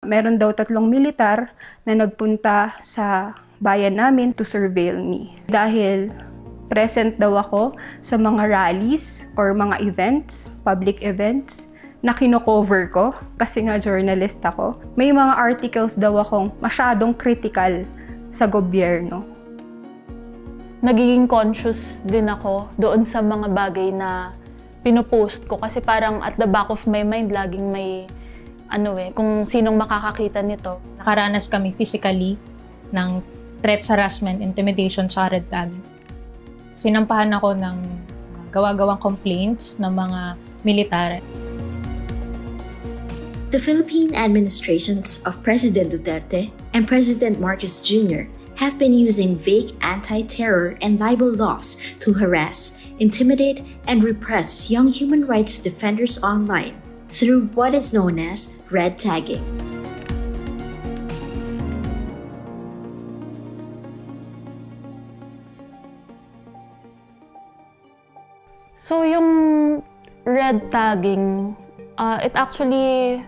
Meron daw 3 militar na nagpunta sa bayan namin to surveil me. Dahil present daw ako sa mga rallies or mga events, public events, na kino-cover ko kasi nga journalist ako. May mga articles daw akong masyadong critical sa gobyerno. Nagiging conscious din ako doon sa mga bagay na pinopost ko kasi parang at the back of my mind laging may kung sinong makakakita nito. Nakaranas kami physically ng threats, harassment, intimidation sa red tag. Sinampahan ako ng gawa-gawang complaints ng mga militar. The Philippine administrations of President Duterte and President Marcos Jr. have been using vague anti-terror and libel laws to harass, intimidate, and repress young human rights defenders online through what is known as red tagging. So yung red tagging, it actually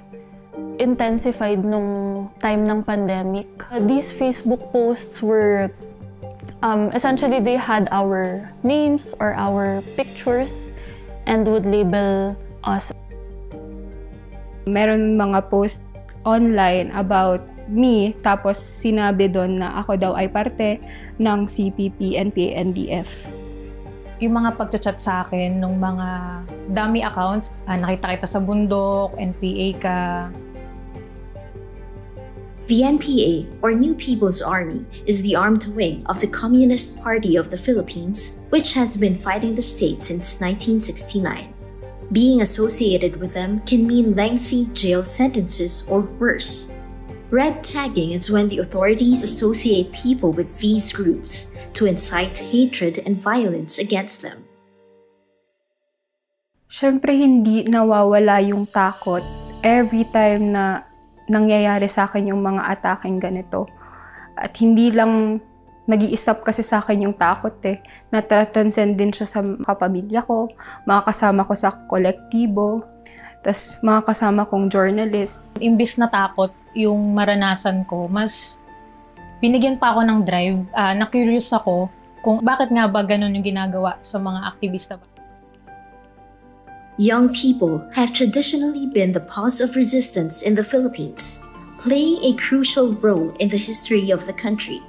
intensified nung time ng pandemic. These Facebook posts were essentially they had our names or our pictures and would label us. Meron mga post online about me, tapos sinabi doon na ako daw ay parte ng CPP, NPA, NDF. Yung mga pagchat sa akin ng mga dummy accounts, nakita kita sa bundok, NPA ka. The NPA, or New People's Army, is the armed wing of the Communist Party of the Philippines, which has been fighting the state since 1969. Being associated with them can mean lengthy jail sentences or worse. Red tagging is when the authorities associate people with these groups to incite hatred and violence against them. Siyempre, hindi nawawala yung takot every time na nangyayari sa akin yung mga ataking ganito. At hindi lang nag-i-stop kasi sa akin yung takot Natatranscend din siya sa kapamilya ko, mga kasama ko sa kolektibo, tas mga kasama kong journalist. Imbis na takot yung maranasan ko, mas binigyan pa ako ng drive. Na-curious ako kung bakit nga ba ganun yung ginagawa sa mga aktivista. Young people have traditionally been the pulse of resistance in the Philippines, playing a crucial role in the history of the country.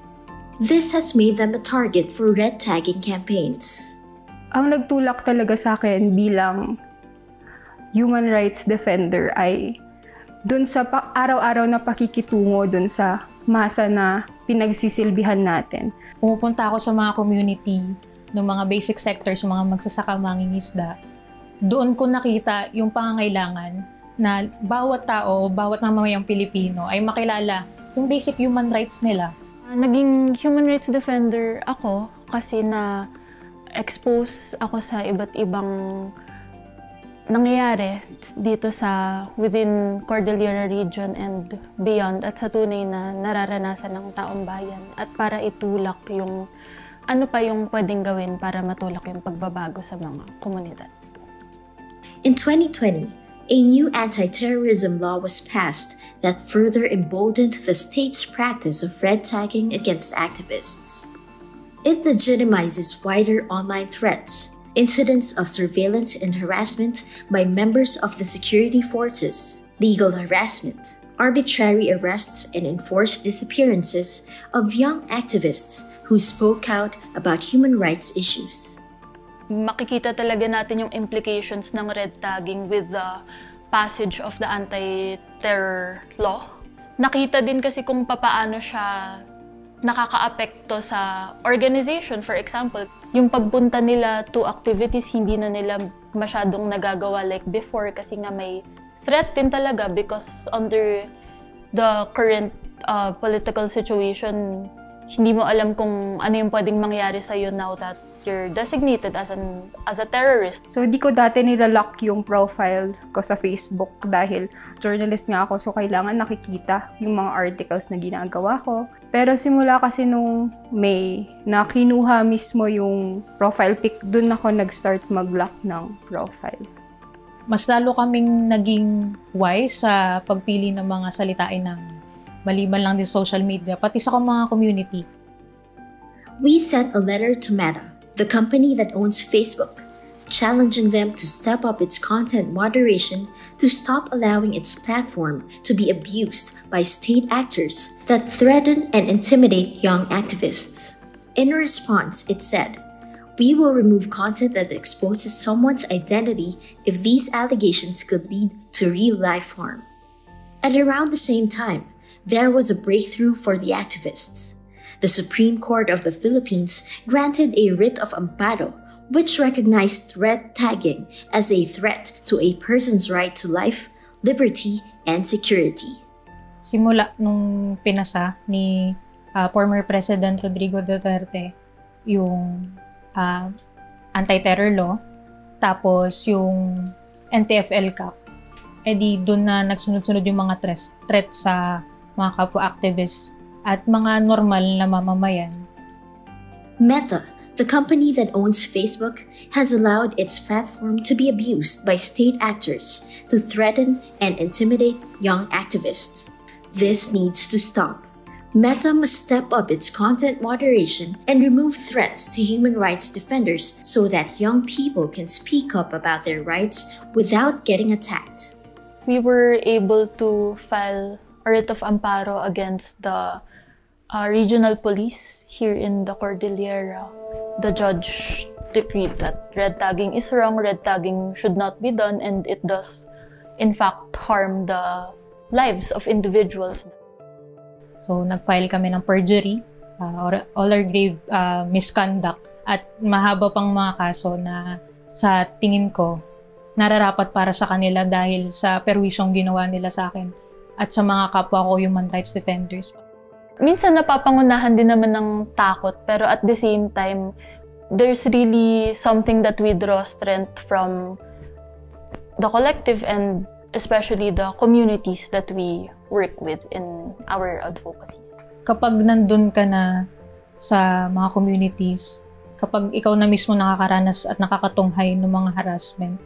This has made them a target for red tagging campaigns. Ang nagtulak talaga sa akin bilang human rights defender ay dun sa araw-araw na pakikitungo dun sa masa na pinagsisilbihan natin. Pumupunta ako sa mga community ng mga basic sectors, mga magsasaka, mangingisda. Doon ko nakita yung pangangailangan na bawat tao, bawat mamamayang Pilipino ay makilala yung basic human rights nila. Naging human rights defender ako kasi na-expose ako sa iba't ibang nangyayari dito sa within Cordillera region and beyond at sa tunay na nararanasan ng taong bayan at para itulak yung ano pa yung pwedeng gawin para matulak yung pagbabago sa mga komunidad. In 2020, a new anti-terrorism law was passed that further emboldened the state's practice of red tagging against activists. It legitimizes wider online threats, incidents of surveillance and harassment by members of the security forces, legal harassment, arbitrary arrests and enforced disappearances of young activists who spoke out about human rights issues. Makikita talaga natin yung implications ng red tagging with the passage of the anti-terror law. Nakita din kasi kung papaano siya nakakaapekto sa organization. For example, yung pagpunta nila to activities, hindi na nila masyadong nagagawa like before kasi nga may threat din talaga because under the current political situation, hindi mo alam kung ano yung pwedeng mangyari sa'yo now that you're designated as a terrorist. So, di ko dati nilalock yung profile ko sa Facebook dahil journalist nga ako, so kailangan nakikita yung mga articles na ginagawa ko. Pero simula kasi nung May, na kinuha mismo yung profile pic, dun ako nag-start mag-lock ng profile. mas lalo kaming naging wise sa pagpili ng mga salitain namin. Maliban lang din social media, pati sa mga community. We sent a letter to Meta, the company that owns Facebook, challenging them to step up its content moderation to stop allowing its platform to be abused by state actors that threaten and intimidate young activists. In response, it said, "We will remove content that exposes someone's identity if these allegations could lead to real-life harm." At around the same time, there was a breakthrough for the activists. The Supreme Court of the Philippines granted a writ of amparo, which recognized red tagging as a threat to a person's right to life, liberty, and security. Simula nung pinasa ni former President Rodrigo Duterte yung anti-terror law, tapos yung NTF-L Cap, edi doon na nagsunod-sunod yung mga threat sa mga kapwa-activists at mga normal na mamamayan. Meta, the company that owns Facebook, has allowed its platform to be abused by state actors to threaten and intimidate young activists. This needs to stop. Meta must step up its content moderation and remove threats to human rights defenders so that young people can speak up about their rights without getting attacked. We were able to file a writ of amparo against the regional police here in the Cordillera. The judge decreed that red tagging is wrong, red tagging should not be done, and it does, in fact, harm the lives of individuals. So, nag-file kami ng perjury, or grave misconduct, at mahaba pang mga kaso na sa tingin ko, nararapat para sa kanila dahil sa perwisyong ginawa nila sa akin at sa mga kapwa ko human rights defenders. Minsan napapangunahan din naman ng takot, pero at the same time, there's really something that we draw strength from the collective and especially the communities that we work with in our advocacies. Kapag nandun ka na sa mga communities, kapag ikaw na mismo nakakaranas at nakakatunghay ng mga harassment,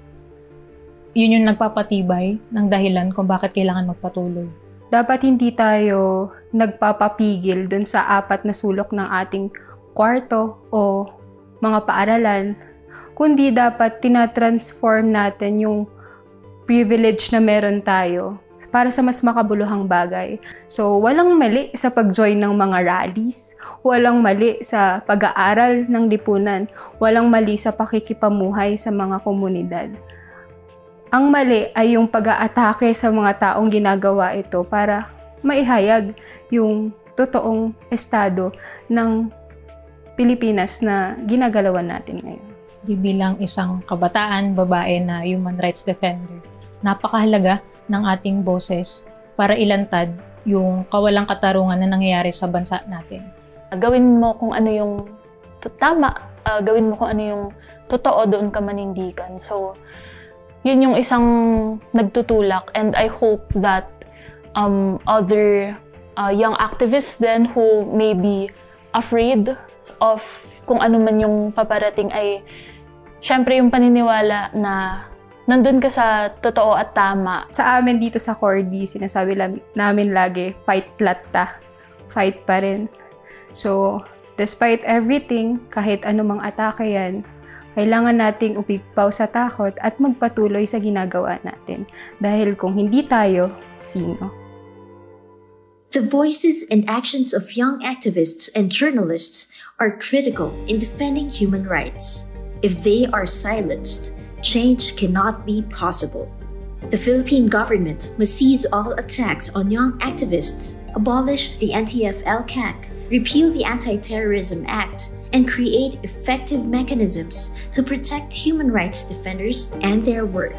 yun yung nagpapatibay ng dahilan kung bakit kailangan magpatuloy. Dapat hindi tayo nagpapapigil dun sa 4 na sulok ng ating kwarto o mga paaralan, kundi dapat tinatransform natin yung privilege na meron tayo para sa mas makabuluhang bagay. So, walang mali sa pag-join ng mga rallies, walang mali sa pag-aaral ng lipunan, walang mali sa pakikipamuhay sa mga komunidad. Ang mali ay yung pag-aatake sa mga taong ginagawa ito para maihayag yung totoong estado ng Pilipinas na ginagalawan natin ngayon. Bilang isang kabataan, babae na human rights defender, napakahalaga ng ating boses para ilantad yung kawalang katarungan na nangyayari sa bansa natin. Gawin mo kung ano yung tama, gawin mo kung ano yung totoo, doon ka manindigan. So, yun yung isang nagtutulak, and I hope that other young activists then who may be afraid of kung ano man yung paparating ay syempre yung paniniwala na nandun ka sa totoo at tama. Sa amin dito sa Cordy, sinasabi namin lagi, fight latta, fight pa rin. So, despite everything, kahit anumang atake yan, kailangan nating upipaw sa takot at magpatuloy sa ginagawa natin. Dahil kung hindi tayo, sino? The voices and actions of young activists and journalists are critical in defending human rights. If they are silenced, change cannot be possible. The Philippine government must cease all attacks on young activists, abolish the NTF-LCAC, repeal the Anti-Terrorism Act, and create effective mechanisms to protect human rights defenders and their work.